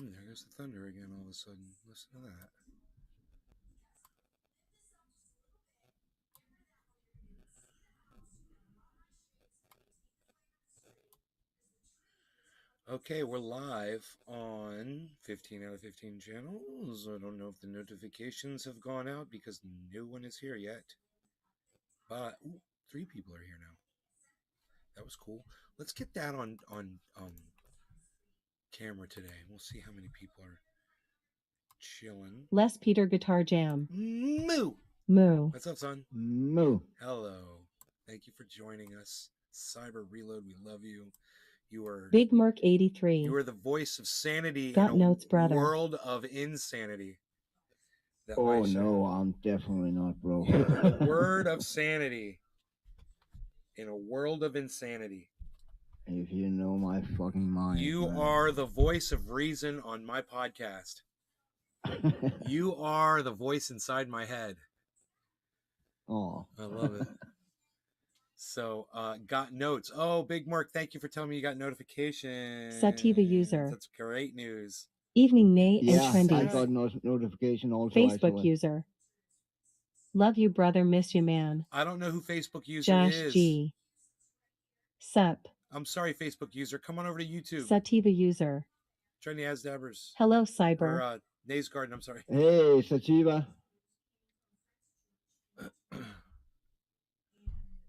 There goes the thunder again all of a sudden. Listen to that. Okay, we're live on 15 out of 15 channels. I don't know if the notifications have gone out because no one is here yet. But 3 people are here now. That was cool. Let's get that on camera today. We'll see how many people are chilling. Les Peter Guitar Jam. Moo! Moo. What's up, son? Moo. Hello. Thank you for joining us. Cyber Reload, we love you. You are Big Merc 83. You are the voice of sanity Got in a notes, brother. world of insanity. Oh no, I'm definitely not, bro. You are the word of sanity in a world of insanity. If you know my fucking mind. You are the voice of reason on my podcast. You are the voice inside my head. Oh, I love it. So, got notes. Oh, Big Mark, thank you for telling me you got notifications. Sativa user. That's great news. Evening Nay and yeah, Trendy. I got notification also. Facebook user. Love you, brother. Miss you, man. I don't know who Facebook user Josh is. G. Sup. I'm sorry, Facebook user. Come on over to YouTube. Sativa user. Trendy Asdabbers. Hello, Cyber. Or Nays Garden, I'm sorry. Hey, Sativa.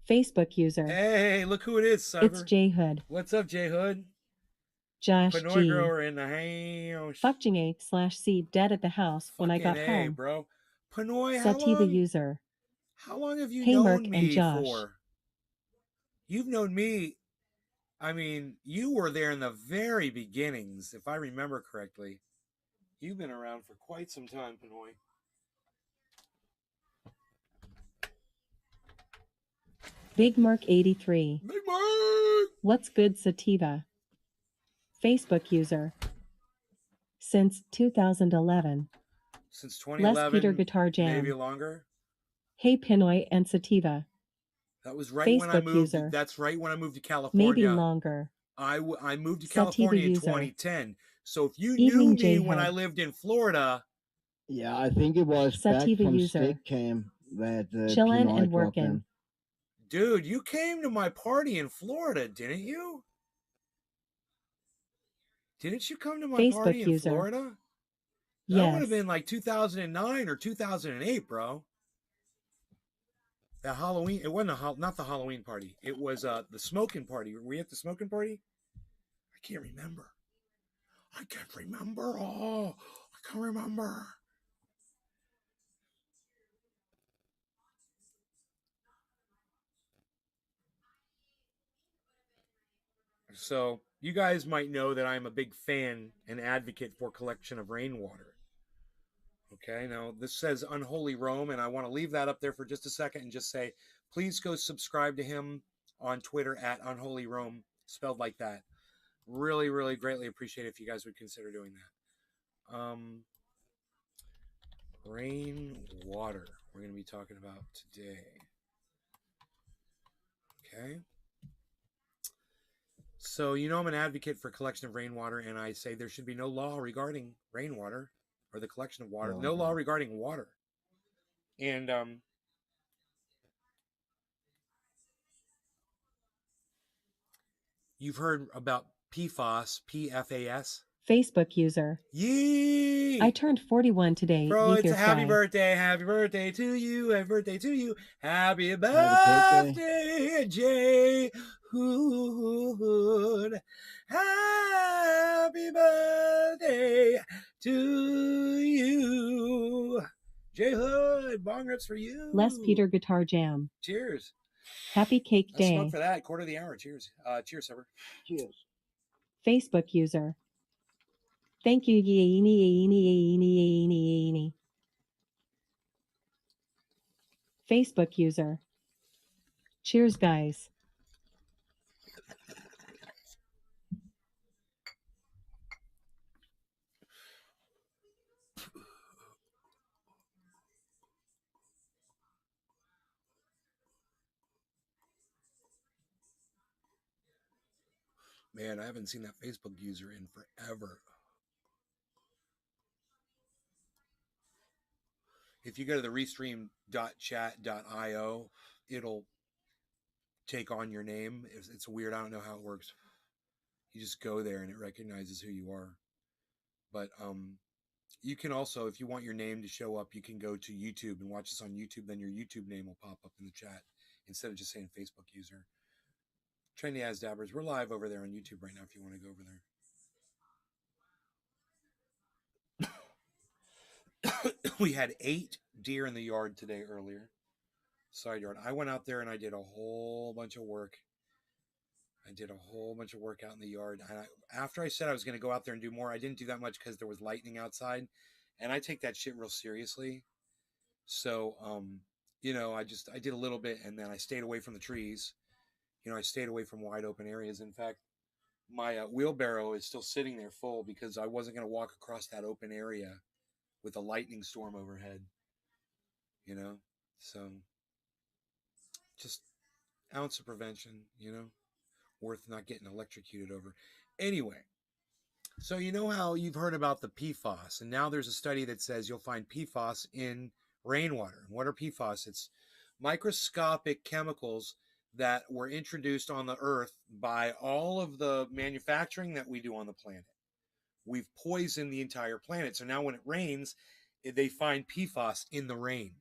Facebook user. Hey, look who it is, Cyber. It's J Hood. What's up, J Hood? Josh Panoy G. grower in the house. Fucking A/C dead at the house when I got home. Bro. Panoy, Sativa user. How long have you hey, known Merc me and Josh. for? You've known me. I mean, you were there in the very beginnings, if I remember correctly. You've been around for quite some time, Panoy. Big Merc 83. Big Mark! What's good, Sativa? Facebook user. Since 2011. Since 2011. Les Peter Guitar Jam. Maybe longer. Hey, Pinoy and Sativa. That was right Facebook when I moved. User. That's right when I moved to California. Maybe longer. I moved to Sativa California in user. 2010. So if you Evening knew me J-Head. when I lived in Florida. Yeah, I think it was Sativa back from user. Stick Cam that Chillin' Pinoy and dropped working. in. Dude, you came to my party in Florida, didn't you? Didn't you come to my Facebook party in user. Florida? That Yes. would have been like 2009 or 2008, bro. That Halloween, it wasn't not the Halloween party. It was the smoking party. Were we at the smoking party? I can't remember. Oh, I can't remember. So you guys might know that I'm a big fan and advocate for collection of rainwater. Okay, now this says Unholy Rome, and I want to leave that up there for just a second and just say, please go subscribe to him on Twitter at Unholy Rome, spelled like that. Really, really greatly appreciate it if you guys would consider doing that. Rainwater, we're going to be talking about today. Okay. So, you know, I'm an advocate for collection of rainwater, and I say there should be no law regarding rainwater or the collection of water. No law regarding water. And you've heard about PFAS, PFAS. Facebook user. Yee! I turned 41 today. Bro, it's a happy guy. birthday. Happy birthday to you. Happy birthday to you. Happy birthday, Jay Hood. Happy birthday to you. Jay Hood, bong rips for you. Les Peter Guitar Jam. Cheers. Happy Cake Let's Day. smoke for that. Quarter of the hour. Cheers. Cheers, Silver. Cheers. Facebook user. Thank you. Facebook user. Cheers, guys. Man, I haven't seen that Facebook user in forever. If you go to the restream.chat.io, it'll take on your name. It's weird. I don't know how it works. You just go there and it recognizes who you are. But you can also, if you want your name to show up, you can go to YouTube and watch this on YouTube. Then your YouTube name will pop up in the chat instead of just saying Facebook user. Trendy As Dabbers, we're live over there on YouTube right now if you want to go over there. We had 8 deer in the yard today earlier. Side yard. I went out there and I did a whole bunch of work. I did a whole bunch of work out in the yard. And after I said I was going to go out there and do more, I didn't do that much because there was lightning outside. And I take that shit real seriously. So, I did a little bit and then I stayed away from the trees. I stayed away from wide open areas. In fact, my wheelbarrow is still sitting there full because I wasn't going to walk across that open area with a lightning storm overhead. So just ounce of prevention, worth not getting electrocuted over. Anyway, so you know how you've heard about the PFAS, and now there's a study that says you'll find PFAS in rainwater. What are PFAS? It's microscopic chemicals that were introduced on the earth by all of the manufacturing that we do on the planet. We've poisoned the entire planet. So now when it rains, they find PFAS in the rain.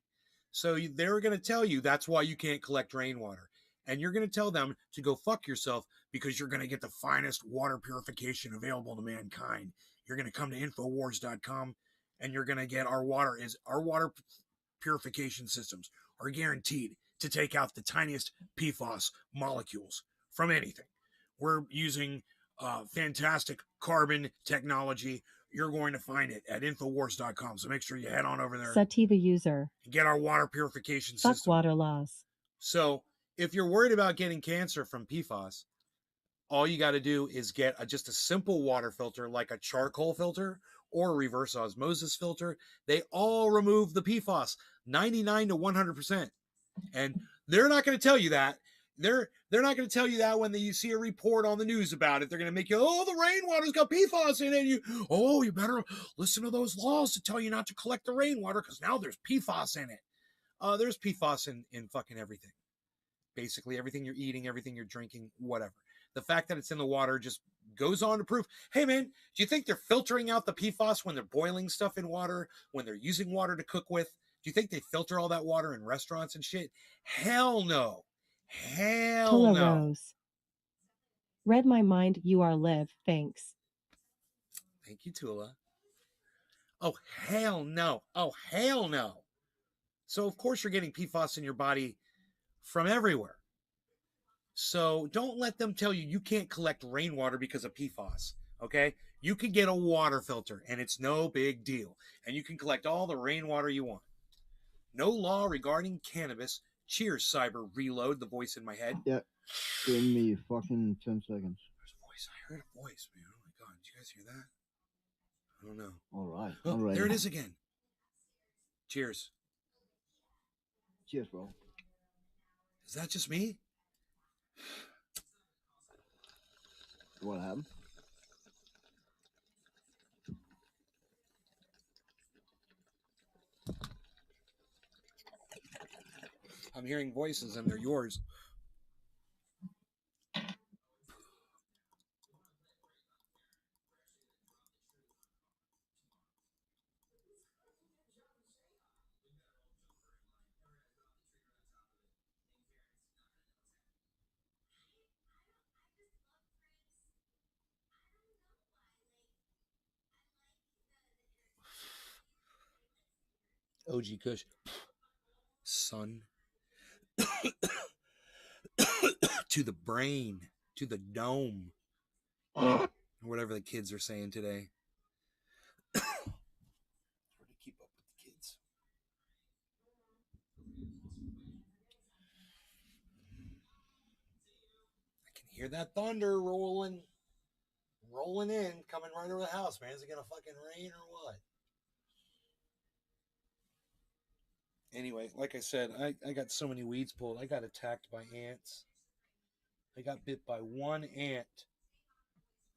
So they're going to tell you that's why you can't collect rainwater. And you're going to tell them to go fuck yourself because you're going to get the finest water purification available to mankind. You're going to come to Infowars.com and you're going to get our water purification systems are guaranteed to take out the tiniest PFAS molecules from anything. We're using fantastic carbon technology. You're going to find it at Infowars.com. So make sure you head on over there. Sativa user. Get our water purification Fuck system. water laws. So if you're worried about getting cancer from PFAS, all you got to do is get just a simple water filter like a charcoal filter or a reverse osmosis filter. They all remove the PFAS 99 to 100%. And they're not going to tell you that. They're not going to tell you that when you see a report on the news about it. They're going to make you, the rainwater's got PFAS in it. You better listen to those laws to tell you not to collect the rainwater because now there's PFAS in it. There's PFAS in fucking everything. Basically everything you're eating, everything you're drinking, whatever. The fact that it's in the water just goes on to prove, hey man, do you think they're filtering out the PFAS when they're boiling stuff in water, when they're using water to cook with? Do you think they filter all that water in restaurants and shit? Hell no. Hell Tula no. Rose. Read my mind, you are live, thanks. Thank you, Tula. Oh, hell no. Oh, hell no. So, of course, you're getting PFAS in your body from everywhere. So, don't let them tell you can't collect rainwater because of PFAS, okay? You can get a water filter, and it's no big deal. And you can collect all the rainwater you want. No law regarding cannabis. Cheers, Cyber Reload, the voice in my head. Yeah, give me fucking 10 seconds. There's a voice. I heard a voice, man. Oh my god, did you guys hear that? I don't know. All right. Oh, all right. There it is again. Cheers. Cheers, bro. Is that just me? What happened? I'm hearing voices and they're yours. OG Kush. Son. To the brain. To the dome. Whatever the kids are saying today. Hard to keep up with the kids. I can hear that thunder rolling in, coming right over the house, man. Is it gonna fucking rain or what? Anyway, like I said, I got so many weeds pulled. I got attacked by ants. I got bit by one ant.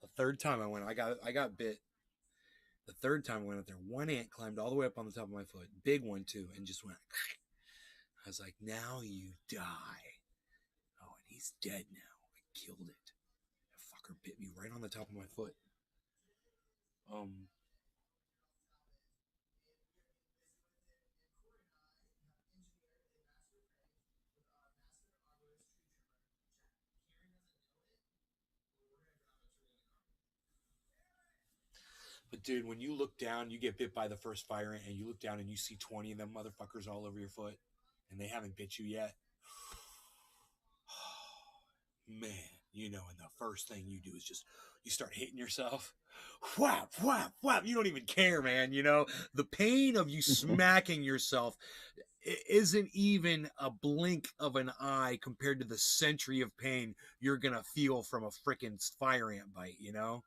The third time I went, I got bit. The third time I went out there, one ant climbed all the way up on the top of my foot, big one too, and just went. I was like, now you die. Oh, and he's dead now. I killed it. That fucker bit me right on the top of my foot. But dude, when you look down, you get bit by the first fire ant, and you look down and you see 20 of them motherfuckers all over your foot, and they haven't bit you yet. Man, you know, and the first thing you do is just you start hitting yourself. Whap, whap, whap. You don't even care, man. You know, the pain of you smacking yourself isn't even a blink of an eye compared to the century of pain you're gonna feel from a freaking fire ant bite, you know?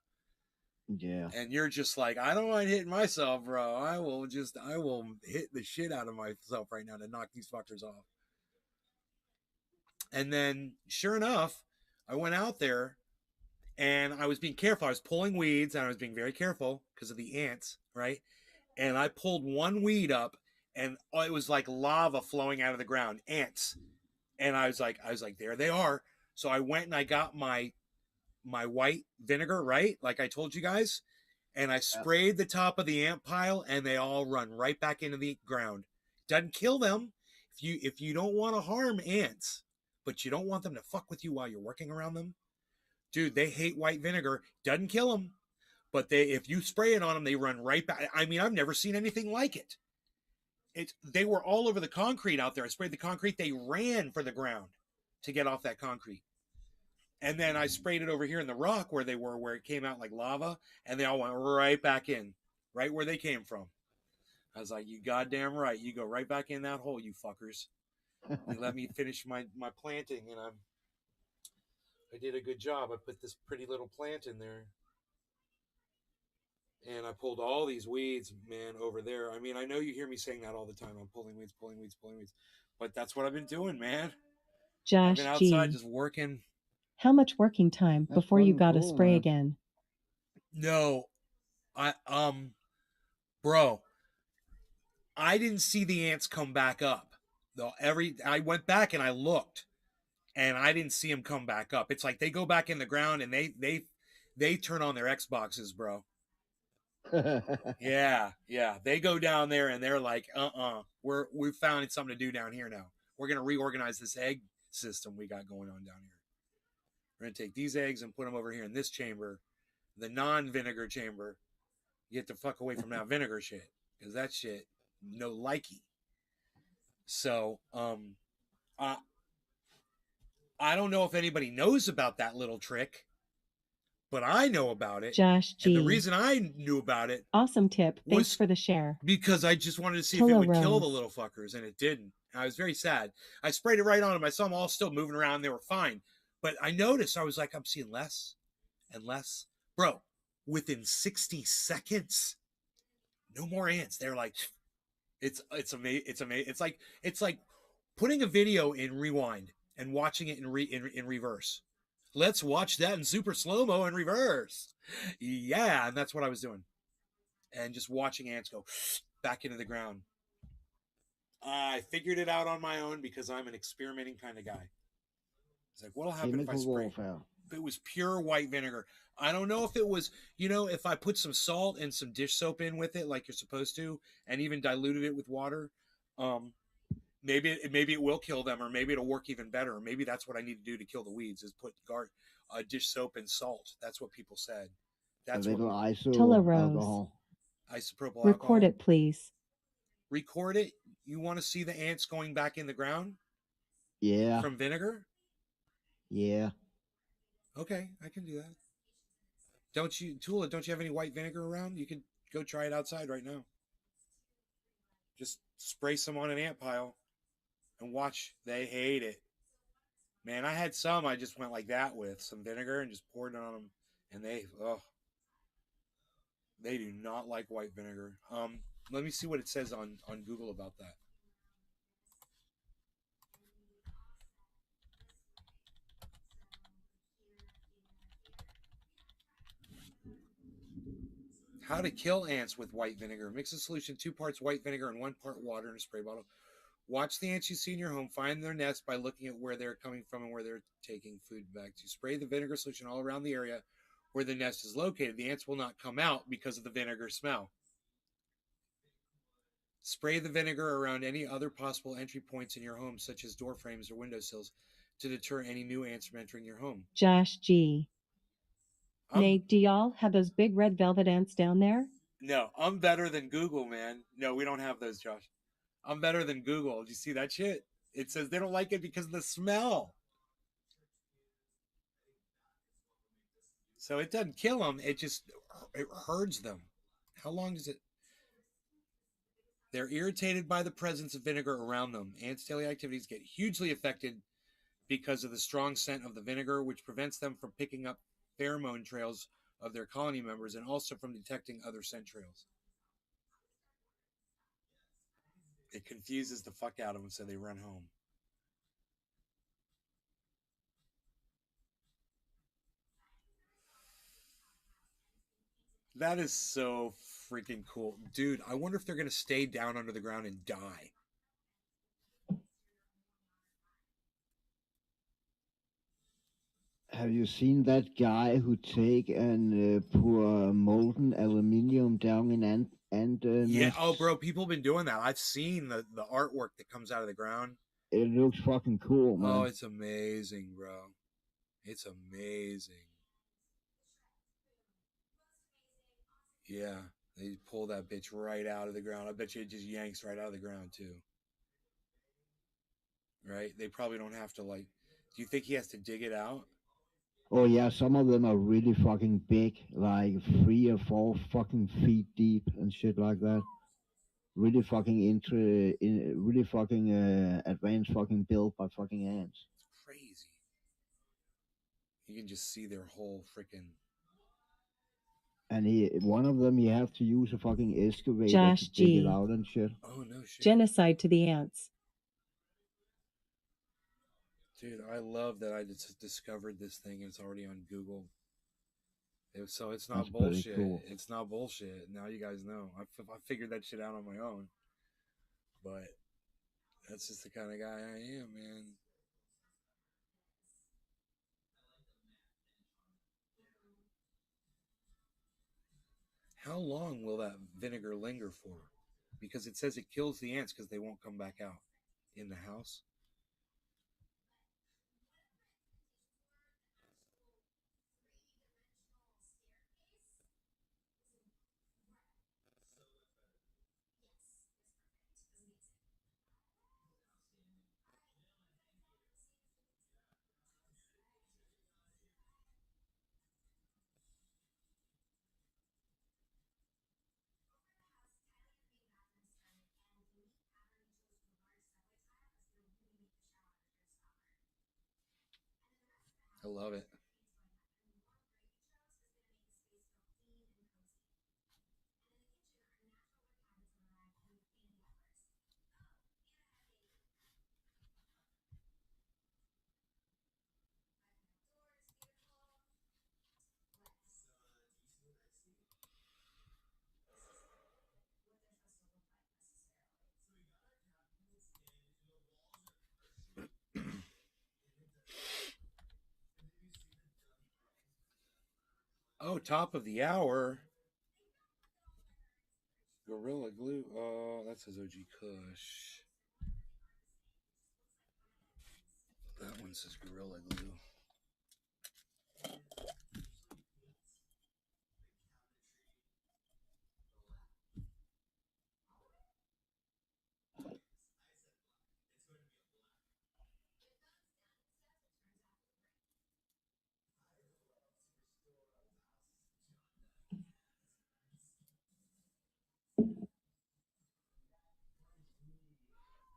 Yeah. And you're just like, I don't mind hitting myself, bro. I will hit the shit out of myself right now to knock these fuckers off. And then, sure enough, I went out there and I was being careful. I was pulling weeds and I was being very careful because of the ants, right? And I pulled one weed up and it was like lava flowing out of the ground, ants. And I was like, there they are. So I went and I got my white vinegar, right? Like I told you guys. And I sprayed the top of the ant pile and they all run right back into the ground. Doesn't kill them. If you don't want to harm ants, but you don't want them to fuck with you while you're working around them, dude, they hate white vinegar. Doesn't kill them, but if you spray it on them, they run right back. I mean, I've never seen anything like it. They were all over the concrete out there. I sprayed the concrete. They ran for the ground to get off that concrete. And then I sprayed it over here in the rock where they were, where it came out like lava, and they all went right back in, right where they came from. I was like, you goddamn right. You go right back in that hole, you fuckers. You let me finish my planting, and I did a good job. I put this pretty little plant in there. And I pulled all these weeds, man, over there. I mean, I know you hear me saying that all the time. I'm pulling weeds, pulling weeds, pulling weeds. But that's what I've been doing, man. I've been Josh outside G. just working. How much working time That's before you fucking got to cool, spray man. again? No, bro, I didn't see the ants come back up. Though I went back and I looked, and I didn't see them come back up. It's like they go back in the ground and they turn on their Xboxes, bro. Yeah. They go down there and they're like, we've found something to do down here now. We're gonna reorganize this egg system we got going on down here. We're gonna take these eggs and put them over here in this chamber, the non-vinegar chamber. You get the fuck away from that vinegar shit, because that shit no likey. So I don't know if anybody knows about that little trick, but I know about it. Josh G. And the reason I knew about it, awesome tip. Thanks for the share. Because I just wanted to see Tula if it would Rose. kill the little fuckers, and it didn't. I was very sad. I sprayed it right on them. I saw them all still moving around. They were fine. But I noticed, I was like, I'm seeing less and less. Bro, within 60 seconds, no more ants. They're like, it's amazing. It's like putting a video in rewind and watching it in reverse. Let's watch that in super slow-mo in reverse. Yeah, and that's what I was doing. And just watching ants go back into the ground. I figured it out on my own because I'm an experimenting kind of guy. It's like, what'll happen if I spray? If it was pure white vinegar. I don't know if it was, if I put some salt and some dish soap in with it like you're supposed to, and even diluted it with water, maybe it will kill them, or maybe it'll work even better. Or maybe that's what I need to do to kill the weeds is put dish soap and salt. That's what people said. That's what Tula Rose. Isopropyl Record alcohol. it, please. Record it. You want to see the ants going back in the ground? Yeah. From vinegar? Yeah. Okay, I can do that. Tula, don't you have any white vinegar around? You can go try it outside right now. Just spray some on an ant pile and watch. They hate it. Man, I had some I just went like that with some vinegar and just poured it on them. And they do not like white vinegar. Let me see what it says on Google about that. How to kill ants with white vinegar. Mix a solution 2 parts white vinegar and 1 part water in a spray bottle. Watch the ants you see in your home. Find their nest by looking at where they're coming from and where they're taking food back to. Spray the vinegar solution all around the area where the nest is located. The ants will not come out because of the vinegar smell. Spray the vinegar around any other possible entry points in your home, such as door frames or windowsills, to deter any new ants from entering your home. Josh G. Nate, do y'all have those big red velvet ants down there? No, I'm better than Google, man. No, we don't have those, Josh. I'm better than Google. Do you see that shit? It says they don't like it because of the smell. So it doesn't kill them. It herds them. How long does it? They're irritated by the presence of vinegar around them. Ants' daily activities get hugely affected because of the strong scent of the vinegar, which prevents them from picking up pheromone trails of their colony members and also from detecting other scent trails. It confuses the fuck out of them, so they run home. That is so freaking cool. Dude, I wonder if they're going to stay down under the ground and die. Have you seen that guy who take and pour molten aluminium down in ant Yeah, nests? oh, bro, people have been doing that. I've seen the artwork that comes out of the ground. It looks fucking cool, man. Oh, it's amazing, bro. It's amazing. Yeah, they pull that bitch right out of the ground. I bet you it just yanks right out of the ground, too. Right? They probably don't have to, like... Do you think he has to dig it out? Oh, yeah, some of them are really fucking big, like 3 or 4 fucking feet deep and shit like that. Really fucking really fucking advanced fucking built by fucking ants. It's crazy. You can just see their whole freaking... And one of them, you have to use a fucking excavator Josh to dig G. it out and shit. Oh, no shit. Genocide to the ants. Dude, I love that I just discovered this thing and it's already on Google. So it's not That's pretty bullshit. cool. It's not bullshit. Now you guys know. I figured that shit out on my own. But that's just the kind of guy I am, man. How long will that vinegar linger for? Because it says it kills the ants because they won't come back out in the house. I love it. Oh, top of the hour. Gorilla Glue. Oh, that says OG Kush. That one says Gorilla Glue.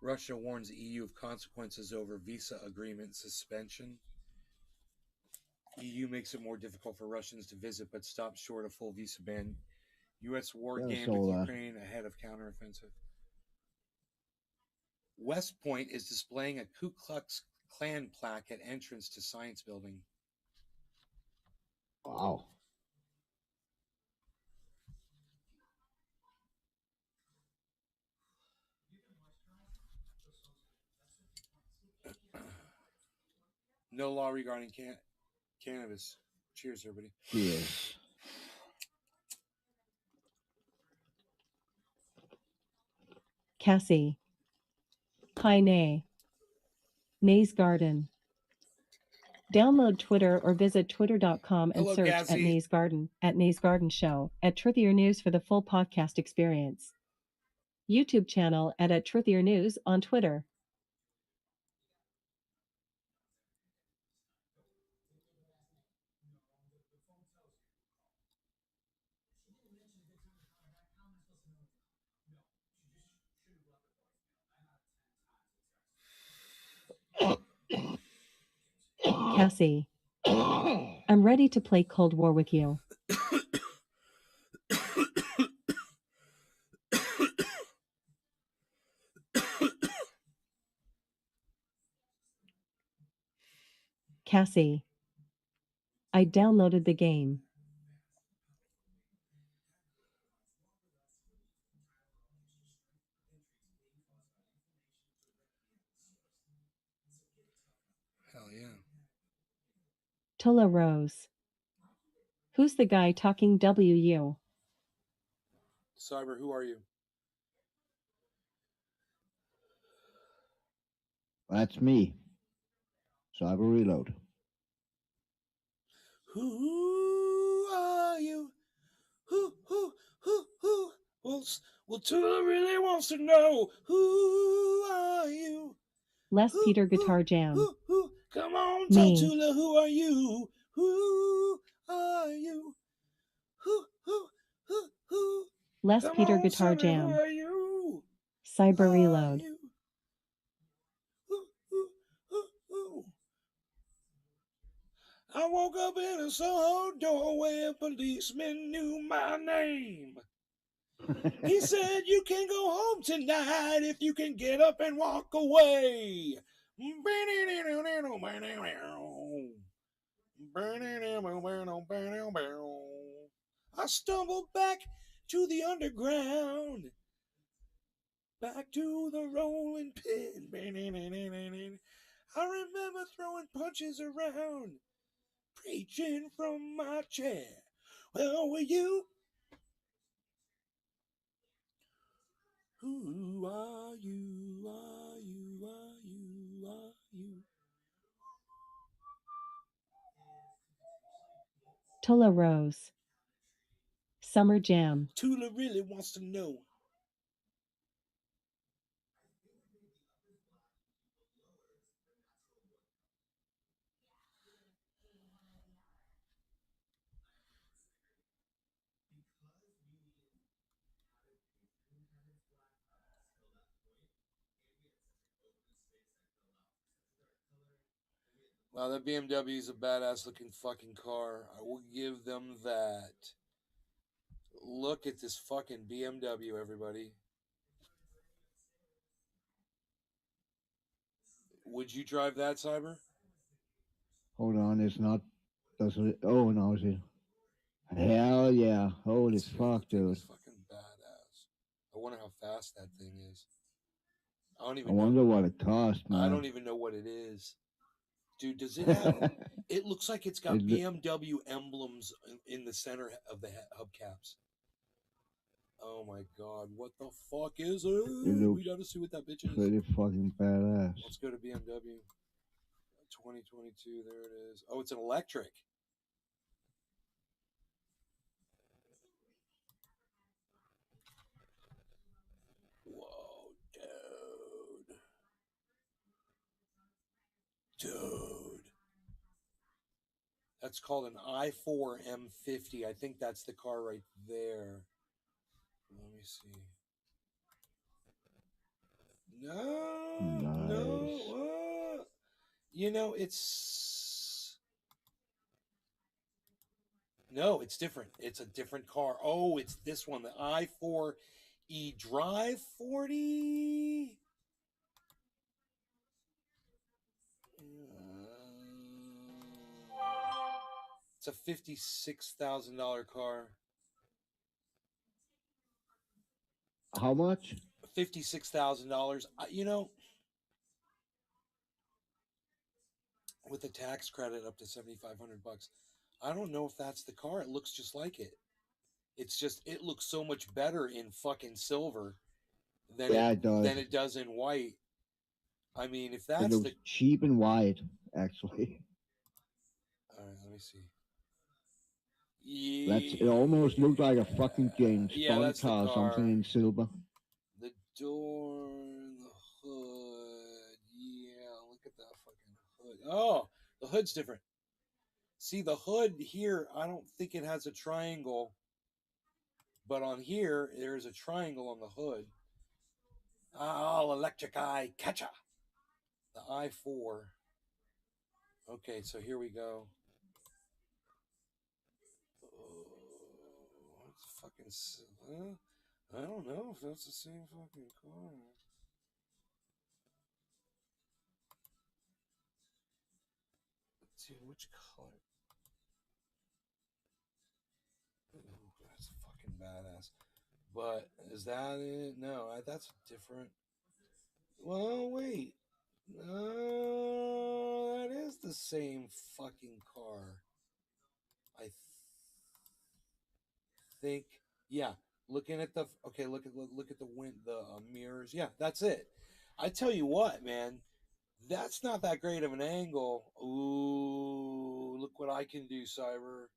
Russia warns EU of consequences over visa agreement suspension. EU makes it more difficult for Russians to visit, but stops short of full visa ban. U.S. war gained with Ukraine ahead of counteroffensive. West Point is displaying a Ku Klux Klan plaque at entrance to Science Building. Wow. No law regarding cannabis. Cheers, everybody. Cheers. Cassie. Hi, Nay. Nay's Garden. Download Twitter or visit twitter.com and Hello, search Cassie. at Nay's Garden, at Nay's Garden Show, at Truthier News for the full podcast experience. YouTube channel at Truthier News on Twitter. Cassie. I'm ready to play Cold War with you. Cassie. I downloaded the game. Hell yeah. Tula Rose. Who's the guy talking WU? Cyber, who are you? That's me. Cyber Reload. Who are you? Who? Well, Tula really wants to know. Who are you? Les Peter Guitar Jam. Come on, Me. tell Tula, who are you? Who are you? Who? Les Come Peter on, Guitar Sonny, Jam. who are you? Cyber Who Reload. are you? Who? I woke up in a Soho doorway, a policeman knew my name. He said, you can go home tonight if you can get up and walk away. I stumbled back to the underground, back to the rolling pin. I remember throwing punches around, preaching from my chair. Well, were you? Who are you? Are you? Are you? Are you? Tula Rose. Summer Jam. Tula really wants to know. Wow, that BMW is a badass looking fucking car. I will give them that. Look at this fucking BMW, everybody. Would you drive that, Cyber? Hold on, it's not. Does it? Oh no, is it? Hell yeah! Holy fuck, That thing dude! is fucking badass. I wonder how fast that thing is. I don't I even know. wonder what it cost, man. I don't even know what it is. Dude, does it have... It looks like it's got BMW emblems in the center of the hubcaps. Oh my god, what the fuck is it? We gotta see what that bitch is. Pretty fucking badass. Let's go to BMW. 2022, there it is. Oh, it's an electric. Whoa, dude. That's called an i4 M50. I think that's the car right there. Let me see. No. You know, it's... No, it's different. It's a different car. Oh, it's this one, the i4 eDrive 40. It's a $56,000 car. How much? $56,000. You know, with a tax credit up to $7,500. I don't know if that's the car. It looks just like it. It's just it looks so much better in fucking silver than it Yeah, it does. than it does in white. I mean, if It that's looks the cheap and white, actually. all right, let me see. That's it. Almost looked like a fucking James Yeah, Bond that's the car, something car. in silver. The door, the hood. Yeah, look at that fucking hood. Oh, the hood's different. See, the hood here, I don't think it has a triangle, but on here, there's a triangle on the hood. Oh, electric eye catcher. The i4. Okay, so here we go. Oh, it's fucking. I don't know if that's the same fucking car. Dude, which color? Ooh, that's fucking badass. But is that it? No, that's different. Well, wait. That is the same fucking car. I think. Yeah. Looking at the okay, look at the wind, the mirrors. Yeah, that's it. I tell you what, man, that's not that great of an angle. Ooh, look what I can do, Cyber.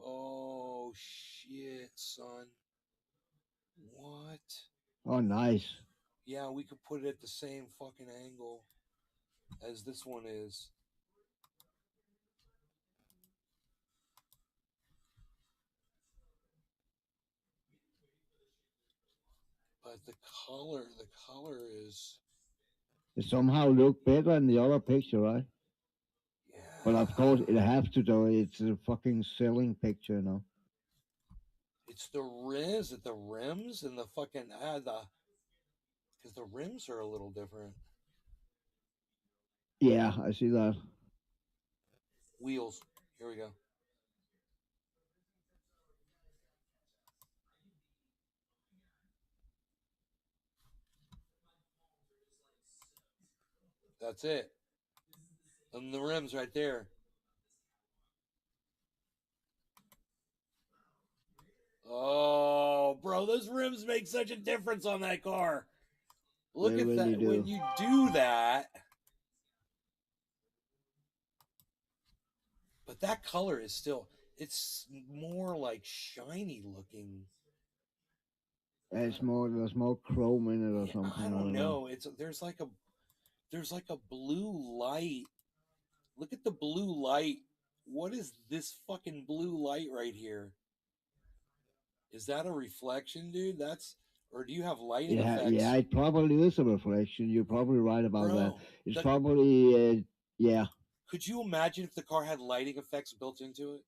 Oh shit, son. What? Oh, nice. Yeah, we could put it at the same fucking angle as this one is. But the color is It somehow looked better in the other picture, right? But of yeah. course, it has to though. It's a fucking selling picture, you know. It's the rims, at the rims and the fucking the because the rims are a little different. Yeah, I see that. Wheels. Here we go. That's it. And the rims right there. Oh, bro, those rims make such a difference on that car. They Look at really that. When do. you do that, but that color is still, it's more like shiny looking. There's more chrome in it or Yeah, I something. I don't don't know. know. It's there's like a blue light. Look at the blue light. What is this fucking blue light right here? Is that a reflection, dude? That's or do you have lighting Yeah, yeah, effects, it probably is a reflection. You're probably right about that. bro? It's The probably, yeah. Could you imagine if the car had lighting effects built into it?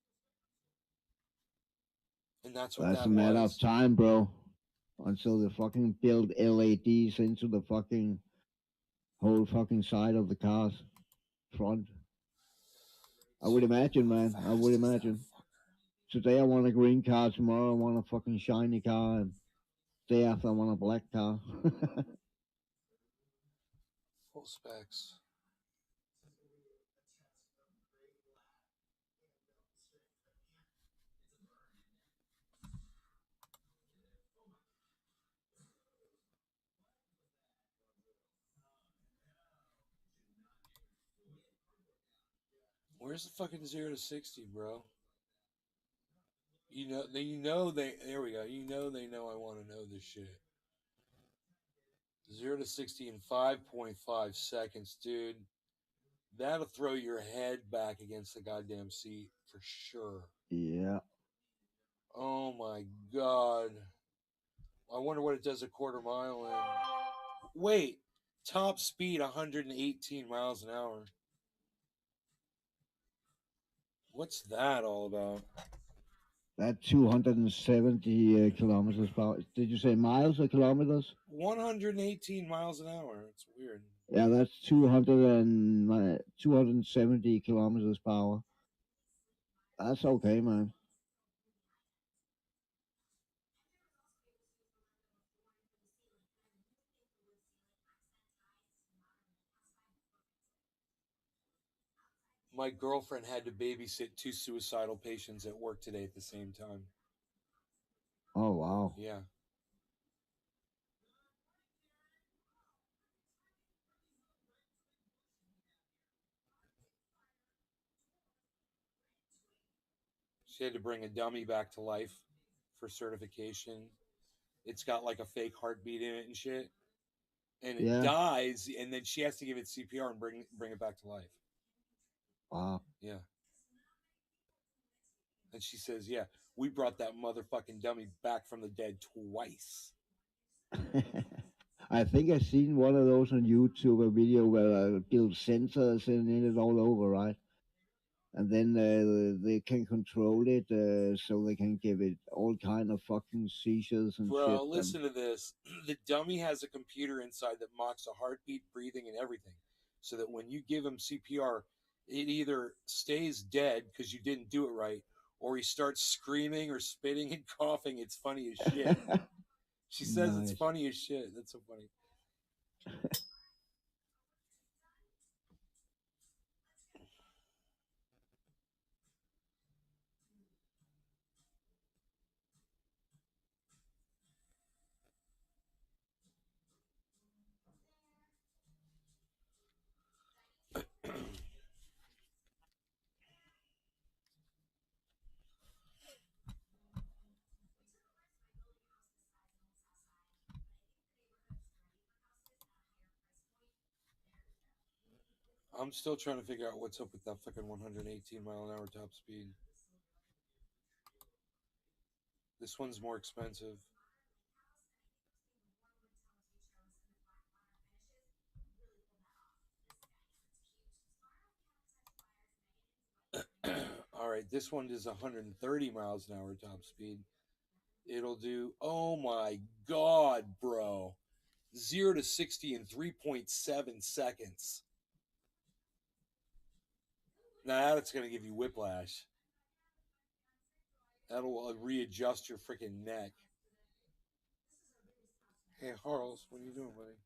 And that's what That's a that matter of was. time, bro. Until they fucking build LEDs into the fucking whole fucking side of the car's front. I would Dude, imagine, how man. I would fast is that imagine. fucker? Today I want a green car. Tomorrow I want a fucking shiny car. And day after I want a black car. Full specs. Where's the fucking 0 to 60, bro? They there we go. They know I want to know this shit. 0 to 60 in 5.5 seconds, dude. That'll throw your head back against the goddamn seat for sure. Yeah. Oh my god. I wonder what it does a quarter mile in. Wait, top speed 118 miles an hour. What's that all about? That 270 kilometers per hour. Did you say miles or kilometers? 118 miles an hour. It's weird. Yeah, that's 270 kilometers per hour. That's okay, man. My girlfriend had to babysit 2 suicidal patients at work today at the same time. Oh wow. Yeah. She had to bring a dummy back to life for certification. It's got like a fake heartbeat in it and shit. And it Yeah. dies, and then she has to give it CPR and bring it back to life. Wow. Yeah. And she says, "Yeah, we brought that motherfucking dummy back from the dead twice." I think I've seen one of those on YouTube, a video where build sensors in it all over, right? And then they can control it, so they can give it all kind of fucking seizures and shit. Bro, listen to this. The dummy has a computer inside that mocks a heartbeat, breathing, and everything. So that when you give him CPR, it either stays dead because you didn't do it right, or he starts screaming or spitting and coughing. It's funny as shit. She says it's Nice. funny as shit. That's so funny. I'm still trying to figure out what's up with that fucking 118-mile-an-hour top speed. This one's more expensive. All right, this one is 130 miles an hour top speed. It'll do, oh my God, bro. 0 to 60 in 3.7 seconds. Now that's going to give you whiplash. That'll readjust your freaking neck. Hey, Harles, what are you doing, buddy?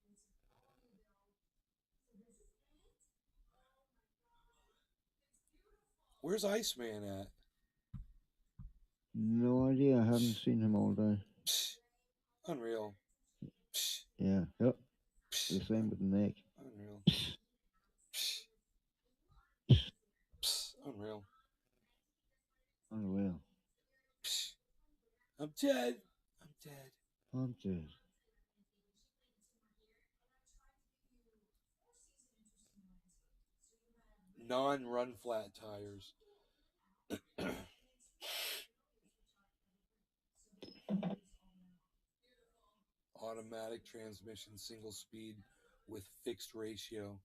Where's Iceman at? No idea. I haven't seen him all day. Psh, unreal. Psh, Yeah. Yep. psh, The same with the neck. unreal. Psh, unreal. Unreal. Psh, I'm dead. I'm dead. I'm dead. Non-run flat tires. Automatic transmission, single speed with fixed ratio.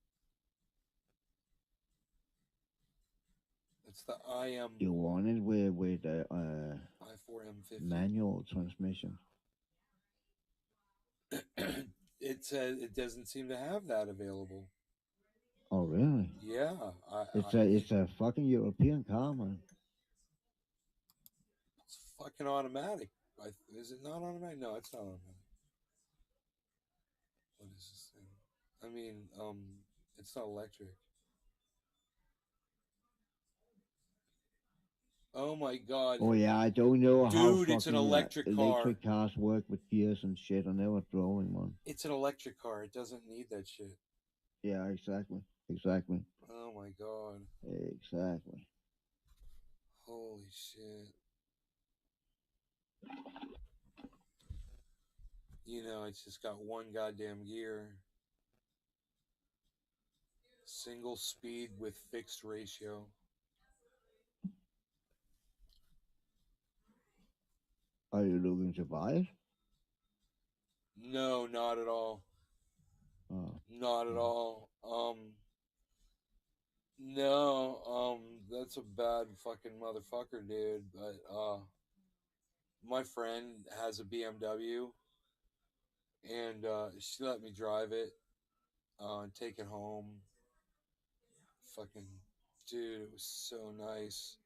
It's the IM You want it with i4M50. manual transmission? It says it doesn't seem to have that available. Oh really? Yeah, It's a fucking European car, man. it's fucking automatic. Is it not automatic? No, it's not automatic. What is this thing? I mean, it's not electric. Oh my God, Oh yeah, I don't know how dude! It's an fucking electric car. electric cars work with gears and shit. I never drove in one. It's an electric car. It doesn't need that shit. Yeah, exactly. Exactly. Oh my God. Exactly. Holy shit. You know, it's just got one goddamn gear. Single speed with fixed ratio. Are you looking to buy it? No, not at all. Oh. Not at all. No, that's a bad fucking motherfucker, dude. But my friend has a BMW, and she let me drive it, and take it home. Fucking dude, it was so nice.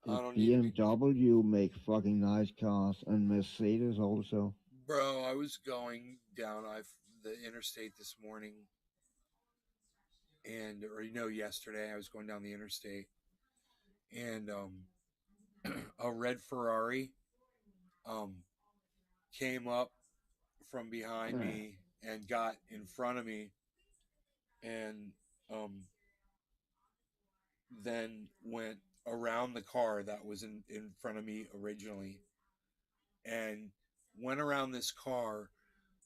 I And don't need to be, BMW make fucking nice cars, and Mercedes also. bro. I was going down the interstate this morning, and or yesterday I was going down the interstate, and a red Ferrari um came up from behind Yeah. me and got in front of me, and um then went around the car that was in front of me originally, and went around this car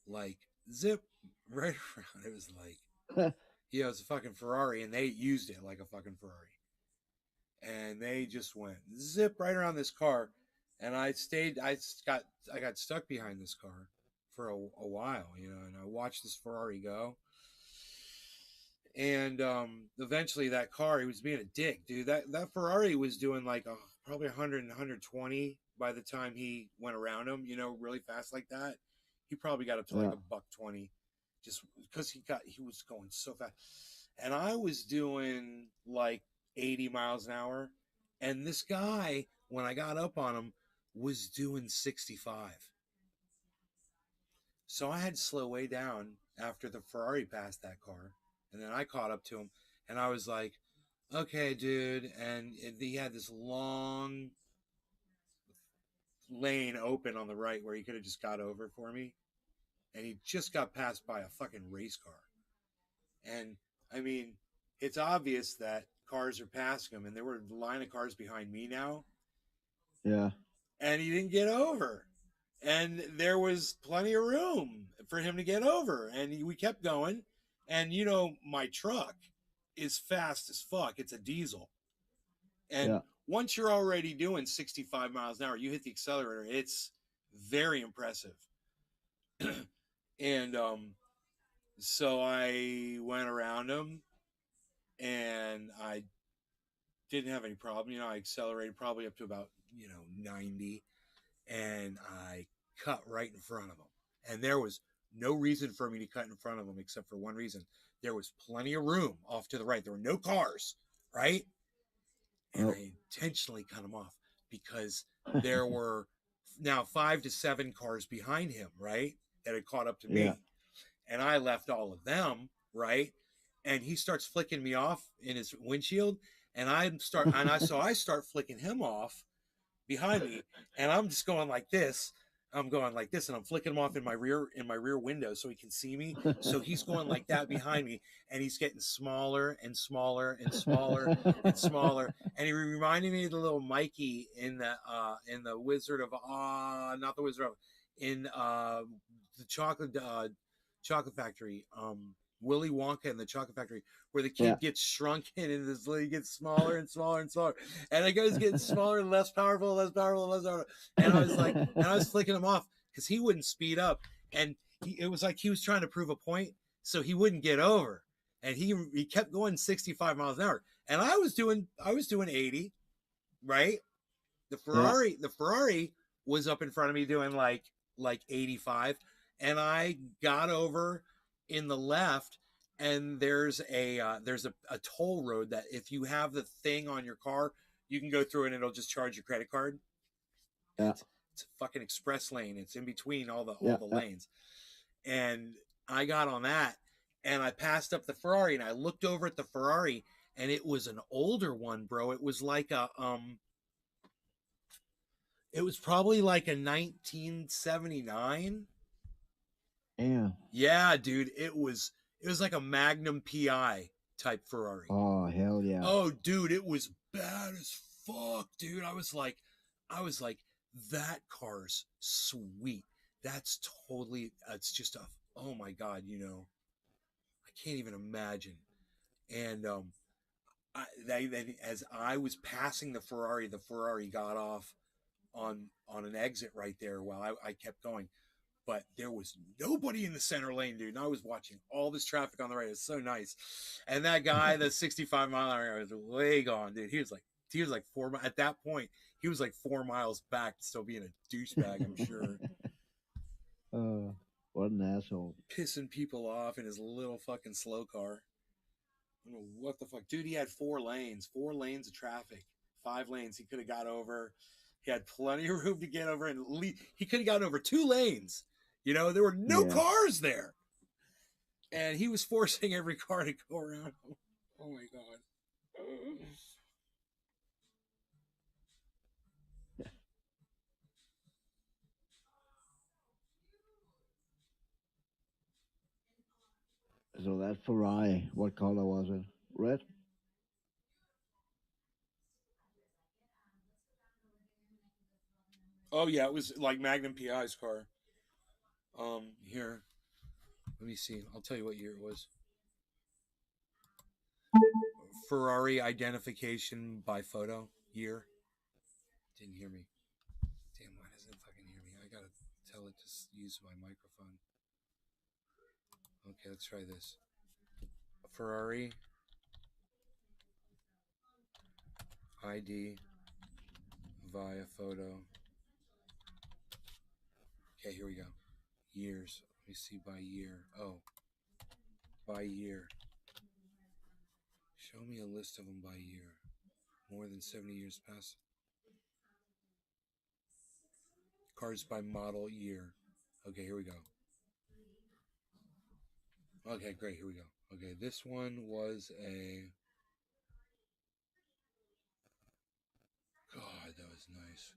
like zip right around. It was like, it's a fucking Ferrari, and they used it like a fucking Ferrari, and they just went zip right around this car, and I got stuck behind this car for a while, and I watched this Ferrari go, and eventually that car, he was being a dick, dude. That Ferrari was doing like probably 100 and 120 by the time he went around him, really fast like that. He probably got up to like Yeah. a buck 20, just because he was going so fast, and I was doing like 80 miles an hour, and this guy, when I got up on him, was doing 65. So I had to slow way down after the Ferrari passed that car. And then I caught up to him, and I was like, okay, dude. And he had this long lane open on the right where he could have just got over for me. And he just got passed by a fucking race car. And I mean, it's obvious that cars are passing him, and there were a line of cars behind me now. Yeah. And he didn't get over. And there was plenty of room for him to get over. And we kept going. And my truck is fast as fuck. It's a diesel. And Yeah. once you're already doing 65 miles an hour, you hit the accelerator. It's very impressive. And so I went around him, and I didn't have any problem. I accelerated probably up to about, 90, and I cut right in front of him. And there was no reason for me to cut in front of him except for one reason. There was plenty of room off to the right. There were no cars, right? And Oh. I intentionally cut him off because there were now 5 to 7 cars behind him, right? That had caught up to me. Yeah. And I left all of them, right? And he starts flicking me off in his windshield, and I start flicking him off behind me, and I'm just going like this. I'm going like this, and I'm flicking him off in my rear window so he can see me. So he's going like that behind me, and he's getting smaller and smaller and smaller and smaller. And he reminded me of the little Mikey in the Wizard of not the Wizard of, in the chocolate factory. Willy Wonka and the Chocolate Factory, where the kid Yeah. gets shrunken and he gets smaller and smaller and smaller, and it goes getting smaller and less powerful, less powerful, less powerful. And I was flicking him off because he wouldn't speed up, and it was like he was trying to prove a point, so he wouldn't get over, and he kept going 65 miles an hour, and I was doing 80, right? The Ferrari was up in front of me doing like 85, and I got over in the left, and there's a toll road that if you have the thing on your car, you can go through and it'll just charge your credit card. Yeah. It's a fucking express lane. It's in between all the Yeah. lanes. And I got on that, and I passed up the Ferrari, and I looked over at the Ferrari, and it was an older one, bro. It was like it was probably like a 1979. Yeah. Yeah, dude, it was like a Magnum PI type Ferrari. Oh, hell yeah. Oh, dude, it was bad as fuck, dude. I was like, that car's sweet. That's totally. It's just oh my god, I can't even imagine. And as I was passing the Ferrari got off on an exit right there while I kept going. But there was nobody in the center lane, dude. And I was watching all this traffic on the right. It's so nice. And that guy, the 65 mile an hour, was way gone, dude. He was like at that point, he was like 4 miles back, still being a douchebag, I'm sure. What an asshole. Pissing people off in his little fucking slow car. I don't know what the fuck. Dude, he had 4 lanes of traffic, 5 lanes. He could have got over. He had plenty of room to get over, and he could have gotten over 2 lanes. There were no cars there. And he was forcing every car to go around him. Oh my god. So that Ferrari, what color was it? Red? Oh yeah, it was like Magnum PI's car. Here, let me see. I'll tell you what year it was. Ferrari identification by photo year. Didn't hear me. Damn, why doesn't it fucking hear me? I gotta tell it to use my microphone. Okay, let's try this. Ferrari ID via photo. Okay, here we go. Years. Let me see by year. Oh, by year. Show me a list of them by year. More than 70 years past. Cars by model year. Okay, here we go. Okay, great. Here we go. Okay, this one was a. God, that was nice.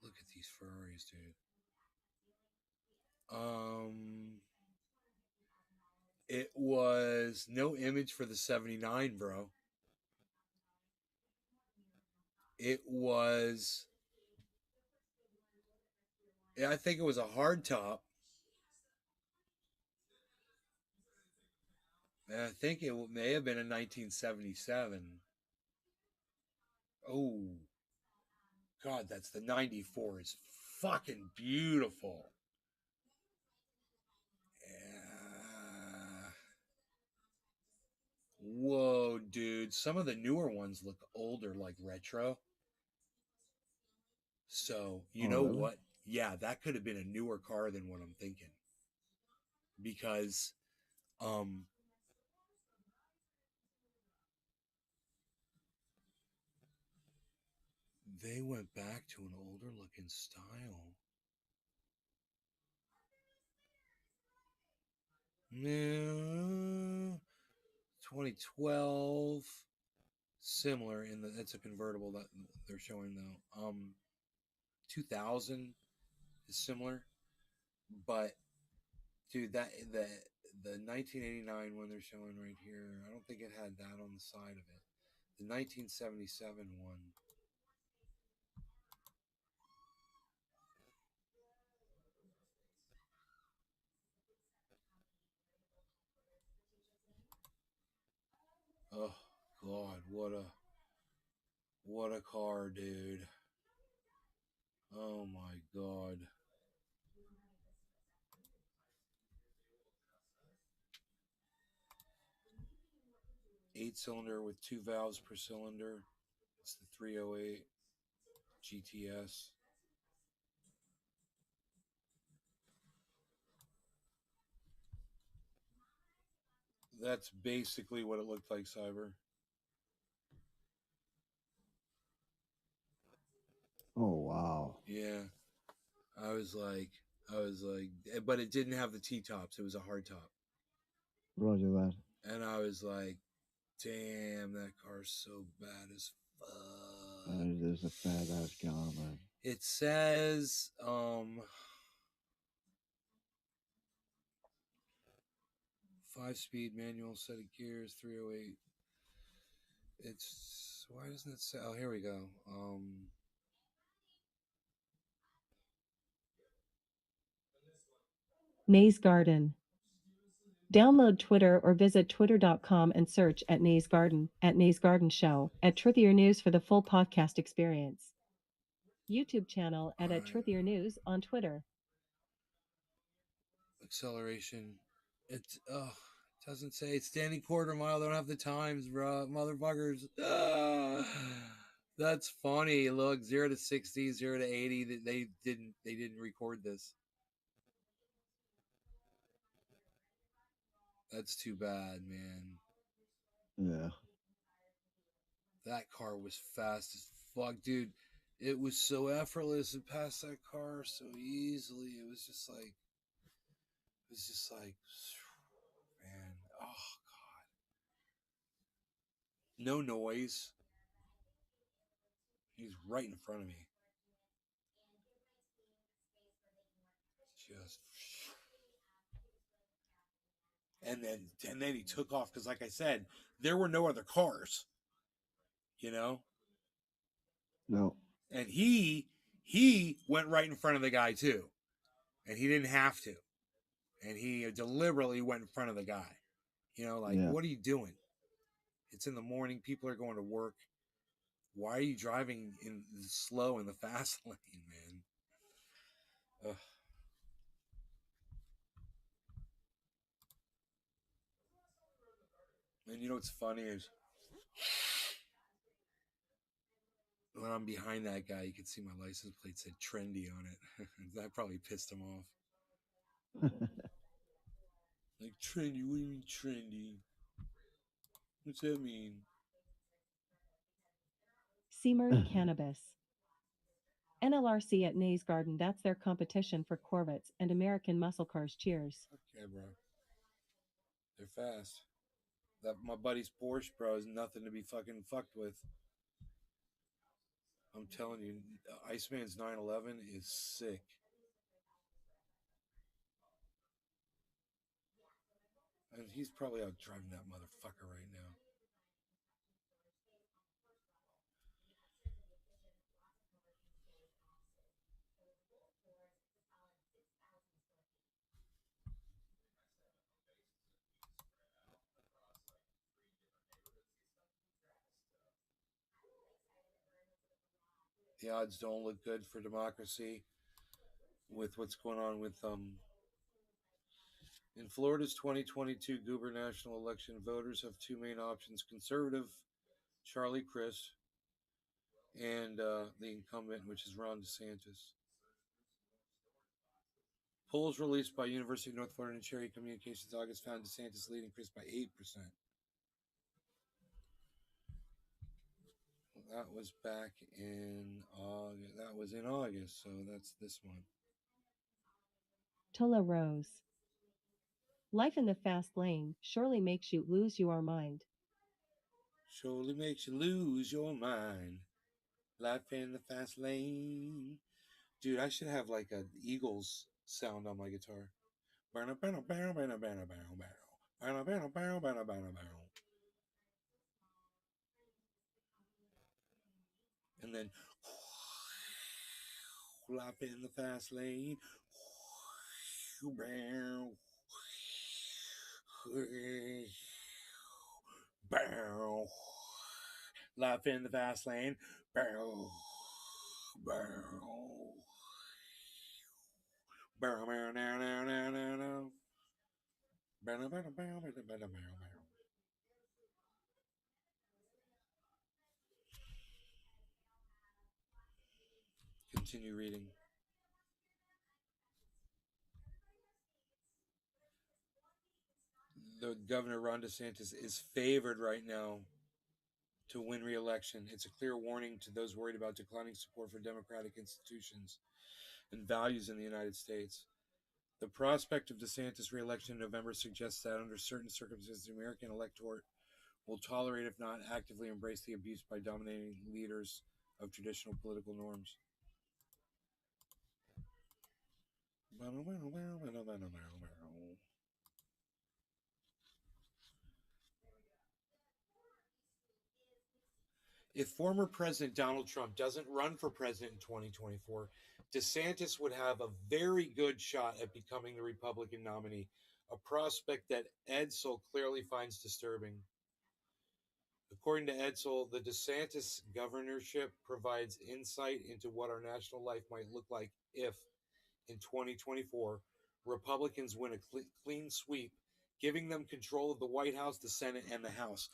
Look at these Ferraris, dude. It was no image for the 79, bro. It was. I think it was a hard top. And I think it may have been a 1977. Oh, God, that's the 94. It's fucking beautiful. Yeah. Whoa, dude. Some of the newer ones look older, like retro. So, you Oh, know really? what? Yeah, that could have been a newer car than what I'm thinking. Because um they went back to an older looking style. Yeah, 2012, similar in the it's a convertible that they're showing though. 2000 is similar, but dude, that the 1989 one they're showing right here, I don't think it had that on the side of it. The 1977 one. Oh God, what a car, dude. Oh my God. 8 cylinder with 2 valves per cylinder. It's the 308 GTS. That's basically what it looked like, Cyber. Oh, wow. Yeah. I was like, but it didn't have the T tops. It was a hard top. Roger that. And I was like, damn, that car's so bad as fuck. That is a badass car, man. It says, 5-speed manual set of gears, 308. It's, why doesn't it say, oh, here we go. Nay's Garden. Download Twitter or visit twitter.com and search at Nay's Garden, at Nay's Garden Show, at Truthier News for the full podcast experience. YouTube channel at Truthier News on Twitter. Acceleration. It doesn't say it's standing quarter mile. They don't have the times, bro. Motherfuckers. That's funny. Look, 0 to 60, 0 to 80. They didn't record this. That's too bad, man. Yeah. That car was fast as fuck, dude. It was so effortless to pass that car so easily. It was just like, man. Oh God. No noise. He's right in front of me. Just and then he took off because, like I said, there were no other cars, you know. No. And he went right in front of the guy too, and he didn't have to, and he deliberately went in front of the guy. You know, like, Yeah. what are you doing? It's in the morning. People are going to work. Why are you driving in slow in the fast lane, man? Ugh. And you know what's funny is when I'm behind that guy, you can see my license plate said trendy on it. That probably pissed him off. Like, trendy? What do you mean trendy? What's that mean? Seamered Cannabis. NLRC at Nays Garden, that's their competition for Corvettes and American muscle cars. Cheers. Okay, bro. They're fast. That my buddy's Porsche, bro, is nothing to be fucking fucked with. I'm telling you, Iceman's 911 is sick. And he's probably out driving that motherfucker right now. The odds don't look good for democracy with what's going on with in Florida's 2022 gubernatorial election. Voters have two main options: conservative Charlie Crist and the incumbent, which is Ron DeSantis. Polls released by University of North Florida and Cherry Communications August found DeSantis leading Crist by 8%. That was back in August. That was in August, so that's this one. Tula Rose. Life in the fast lane surely makes you lose your mind. Surely makes you lose your mind. Life in the fast lane. Dude, I should have like a Eagles sound on my guitar. And then life in the fast lane. Life in the fast lane. Continue reading. The Governor Ron DeSantis is favored right now to win re-election. It's a clear warning to those worried about declining support for democratic institutions and values in the United States. The prospect of DeSantis' re-election in November suggests that under certain circumstances, the American electorate will tolerate, if not actively embrace, the abuse by dominating leaders of traditional political norms. If former President Donald Trump doesn't run for president in 2024, DeSantis would have a very good shot at becoming the Republican nominee, a prospect that Edsel clearly finds disturbing. According to Edsel, the DeSantis governorship provides insight into what our national life might look like if, in 2024, Republicans win a clean sweep, giving them control of the White House, the Senate, and the House.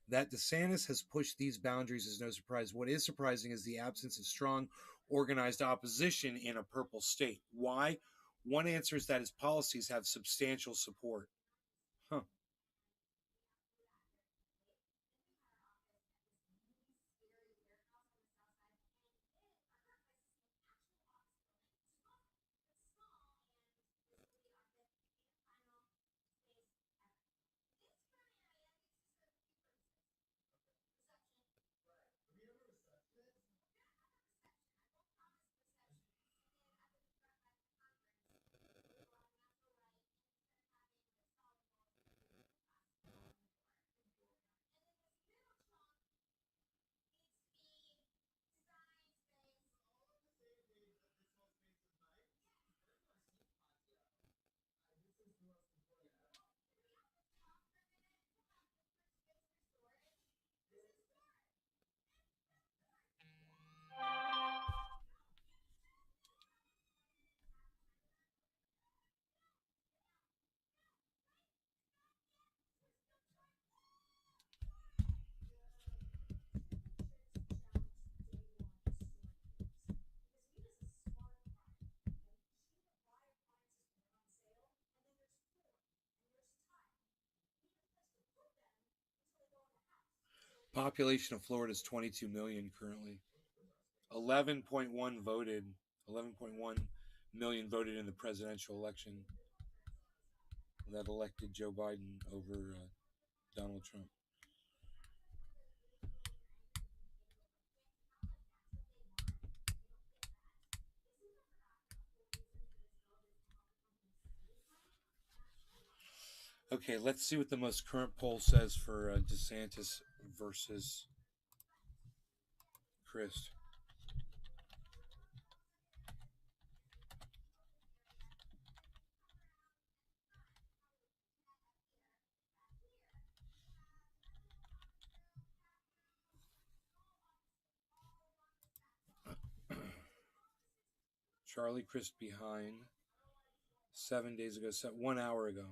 That DeSantis has pushed these boundaries is no surprise. What is surprising is the absence of strong, organized opposition in a purple state. Why? One answer is that his policies have substantial support. Huh. Population of Florida is 22 million currently. 11.1 voted. 11.1 million voted in the presidential election that elected Joe Biden over Donald Trump. Okay, let's see what the most current poll says for DeSantis versus Christ. Charlie Crist behind 7 days ago, 1 hour ago.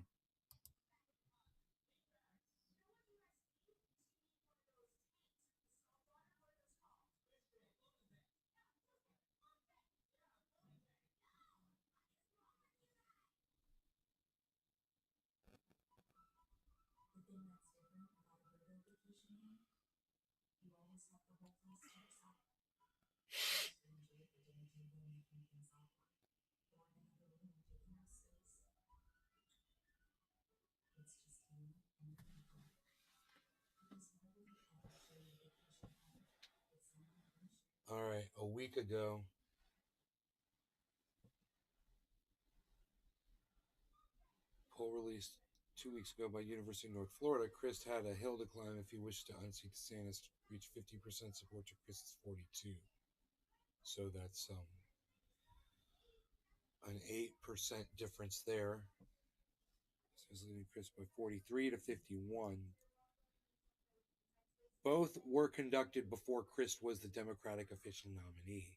All right, a week ago, poll released 2 weeks ago by University of North Florida. Christ had a hill to climb if he wished to unseat DeSantis to reach 50% support to Christ's 42. So that's an 8% difference there. So he's leading Christ by 43 to 51. Both were conducted before Christ was the Democratic official nominee.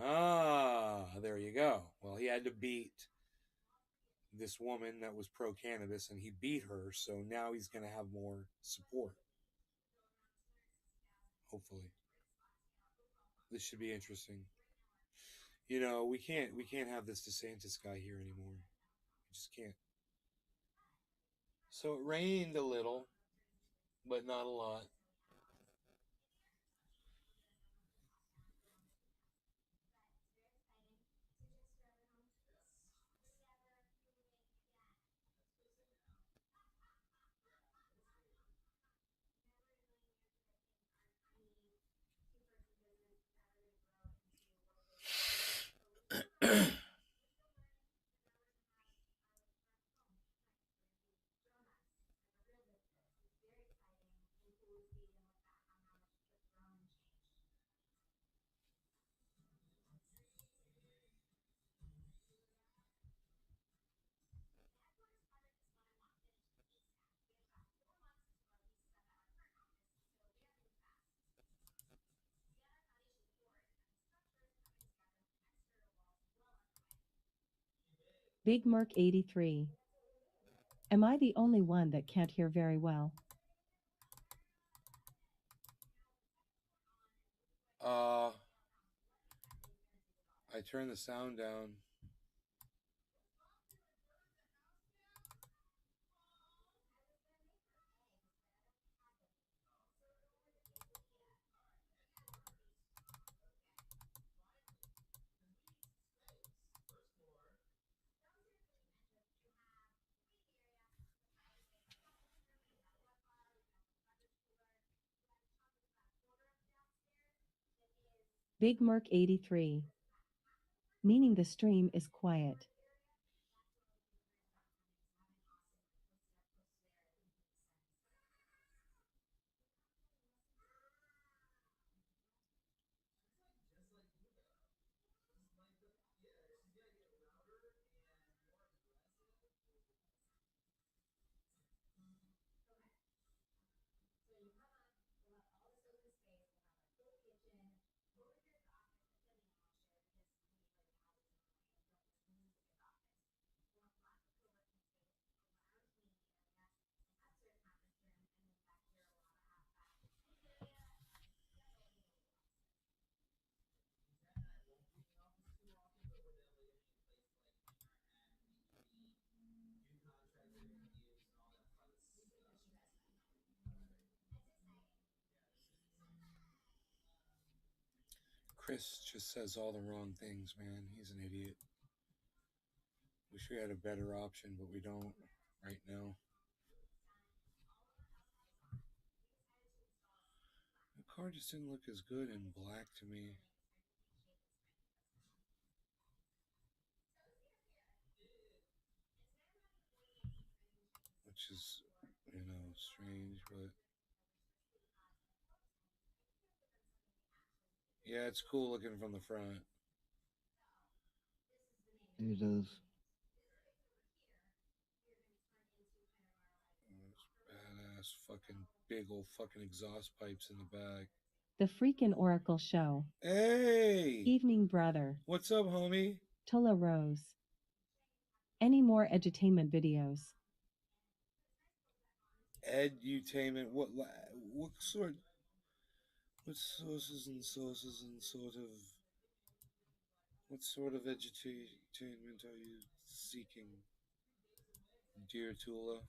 Ah, there you go. Well, he had to beat this woman that was pro-cannabis, and he beat her, so now he's going to have more support. Hopefully. This should be interesting. You know, we can't have this DeSantis guy here anymore. We just can't. So it rained a little, but not a lot. Big Merc 83. Am I the only one that can't hear very well? I turned the sound down. Big Merc 83. Meaning the stream is quiet. Chris just says all the wrong things, man. He's an idiot. Wish we had a better option, but we don't right now. The car just didn't look as good in black to me. Which is, strange, but yeah, it's cool looking from the front. It is. Badass fucking big old fucking exhaust pipes in the back. The Freakin' Oracle Show. Hey! Evening, brother. What's up, homie? Tula Rose. Any more edutainment videos? Edutainment. What sort? What sources and sort of? What sort of edutainment are you seeking, dear Tula?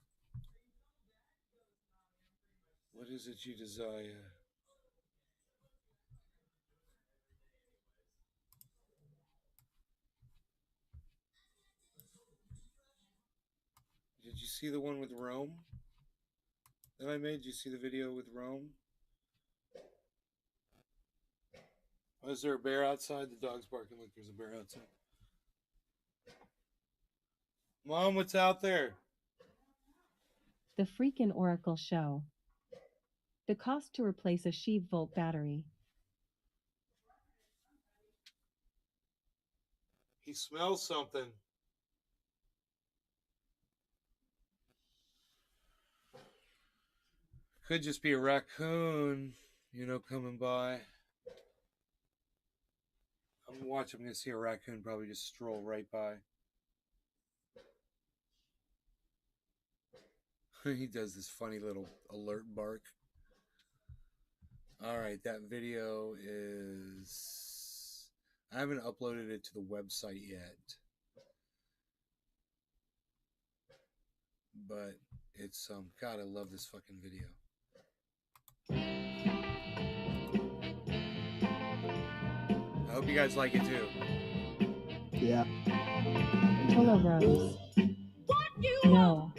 What is it you desire? Did you see the one with Rome that I made? Did you see the video with Rome? Oh, is there a bear outside? The dog's barking like there's a bear outside. Mom, what's out there? The Freakin' Oracle Show. The cost to replace a Sheave-volt battery. He smells something. Could just be a raccoon, coming by. I'm watching. I'm going to see a raccoon probably just stroll right by. He does this funny little alert bark. All right, that video is... I haven't uploaded it to the website yet. But it's, God, I love this fucking video. I hope you guys like it too. Yeah. Tula Rose. No.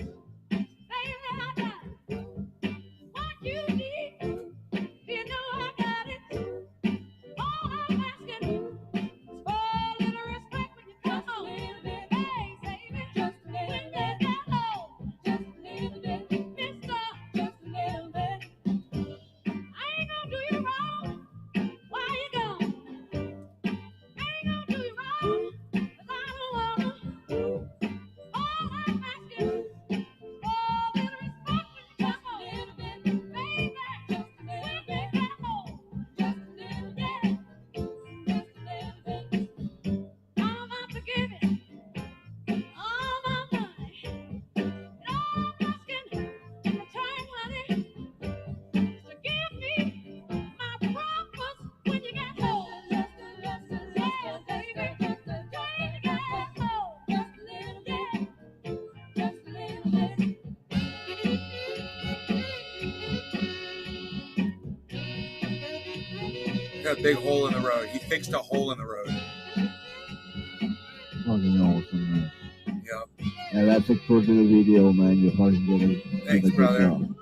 Got a big hole in the road. He fixed a hole in the road. Fucking awesome, man. Yep. Yeah, that's a cool little video, man. You fucking did a Thanks, good brother. job.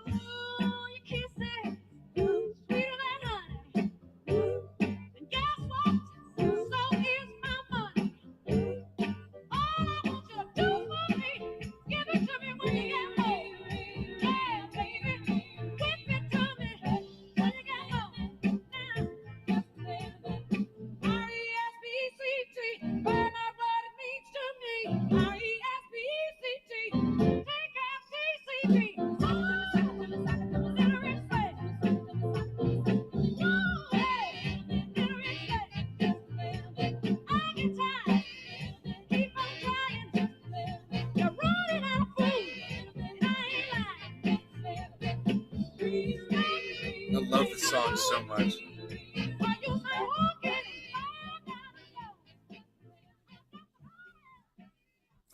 I love the song so much.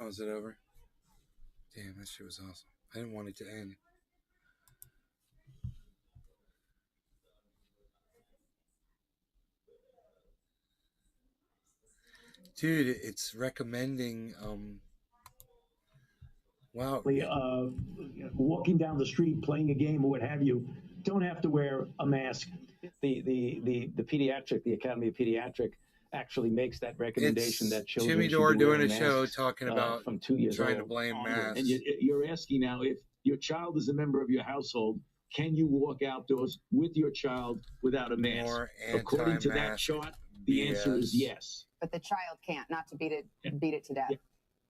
Oh, is it over? Damn, that shit was awesome. I didn't want it to end. dude, it's recommending. Wow. Walking down the street, playing a game or what have you, don't have to wear a mask. The pediatric, the Academy of Pediatric, actually makes that recommendation that children Jimmy should Dore be doing wearing a show masks, talking about from 2 years trying old to blame onward. masks. And you're asking now, if your child is a member of your household, can you walk outdoors with your child without a mask? More According to that anti-mask chart, the answer is BS. yes. But the child can't, not to beat it to death. Yeah.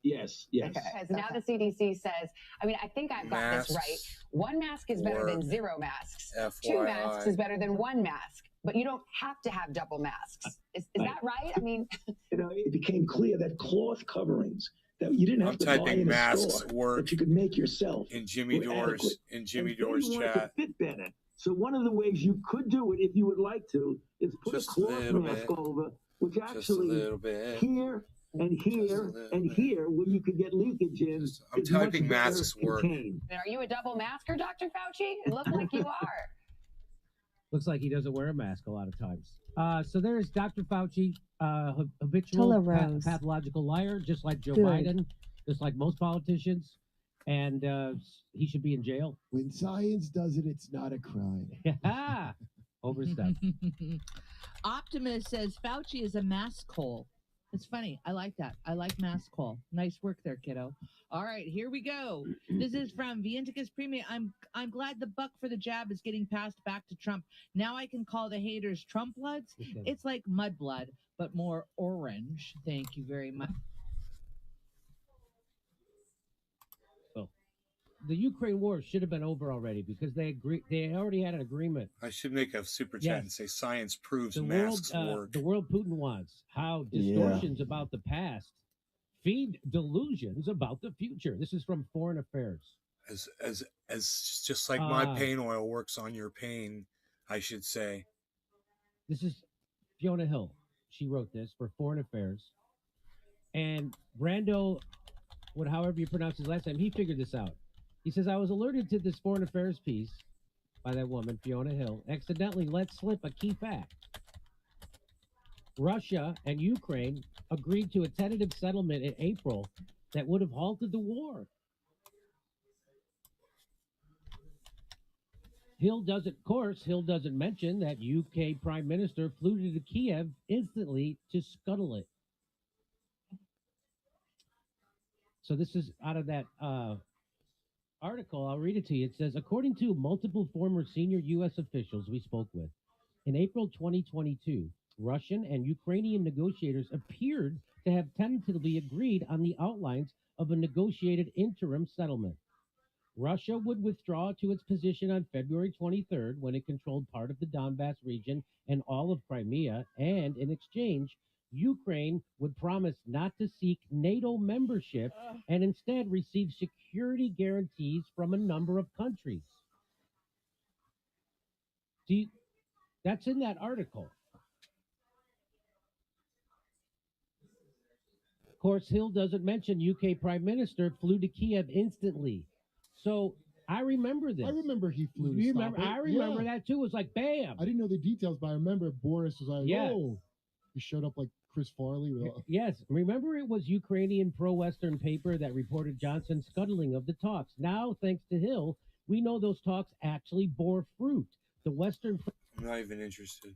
Yes, yes. Okay. Because now the CDC says, I mean, I think I've got this right. One mask is better than zero masks. FYI. 2 masks is better than 1 mask. But you don't have to have double masks. Is that right? I mean, it became clear that cloth coverings that you didn't have to buy in a store, that you could make yourself in Jimmy Dore's chat. Fit better. So one of the ways you could do it, if you would like to, is put just a cloth mask over, which actually here and here and here, where you could get leakage in. I'm typing masks work. Are you a double masker, Dr. Fauci? It looks like you are. Looks like he doesn't wear a mask a lot of times. So there's Dr. Fauci, habitual pathological liar, just like Joe Biden, just like most politicians, and he should be in jail. When science does it, it's not a crime. Yeah, overstep. Optimus says Fauci is a mask hole. It's funny. I like that. I like mask hole. Nice work there, kiddo. All right, here we go. This is from Vienticus Premium. I'm glad the buck for the jab is getting passed back to Trump. Now I can call the haters Trump bloods. It's like mud blood, but more orange. Thank you very much. Well, the Ukraine war should have been over already because they already had an agreement. I should make a super chat and say science proves the masks world, work. The world Putin wants, how distortions about the past feed delusions about the future. This is from Foreign Affairs. As just like my pain oil works on your pain, I should say. This is Fiona Hill. She wrote this for Foreign Affairs. And Brando, however you pronounce his last name, he figured this out. He says, I was alerted to this Foreign Affairs piece by that woman, Fiona Hill, accidentally let slip a key fact. Russia and Ukraine agreed to a tentative settlement in April that would have halted the war. Hill doesn't mention that UK Prime Minister flew to Kiev instantly to scuttle it. So this is out of that article. I'll read it to you. It says, according to multiple former senior U.S. officials we spoke with, in April 2022, Russian and Ukrainian negotiators appeared to have tentatively agreed on the outlines of a negotiated interim settlement. Russia would withdraw to its position on February 23rd when it controlled part of the Donbass region and all of Crimea, and in exchange, Ukraine would promise not to seek NATO membership and instead receive security guarantees from a number of countries. That's in that article. Of course, Hill doesn't mention UK Prime Minister flew to Kiev instantly. So I remember this. I remember he flew to stop it. I remember that too. It was like, bam. I didn't know the details, but I remember Boris was like, oh. He showed up like Chris Farley. Yes. Remember, it was Ukrainian pro-Western paper that reported Johnson's scuttling of the talks. Now, thanks to Hill, we know those talks actually bore fruit. The Western... I'm not even interested.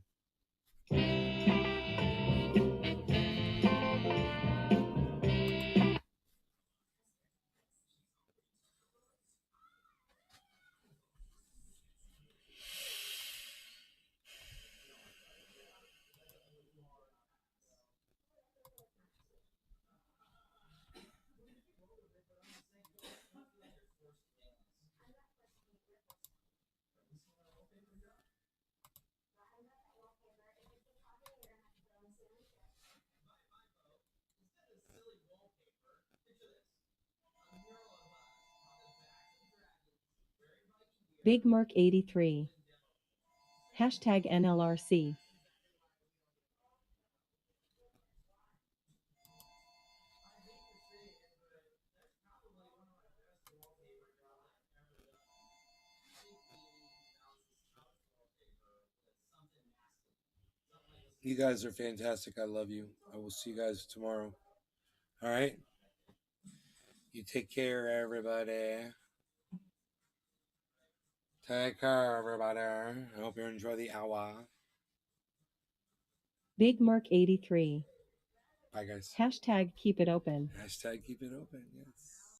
Big Mark 83. Hashtag NLRC. You guys are fantastic. I love you. I will see you guys tomorrow. All right? You take care, everybody. Take care, everybody. I hope you enjoy the hour. Big Mark 83. Bye, guys. Hashtag keep it open. Hashtag keep it open, yes.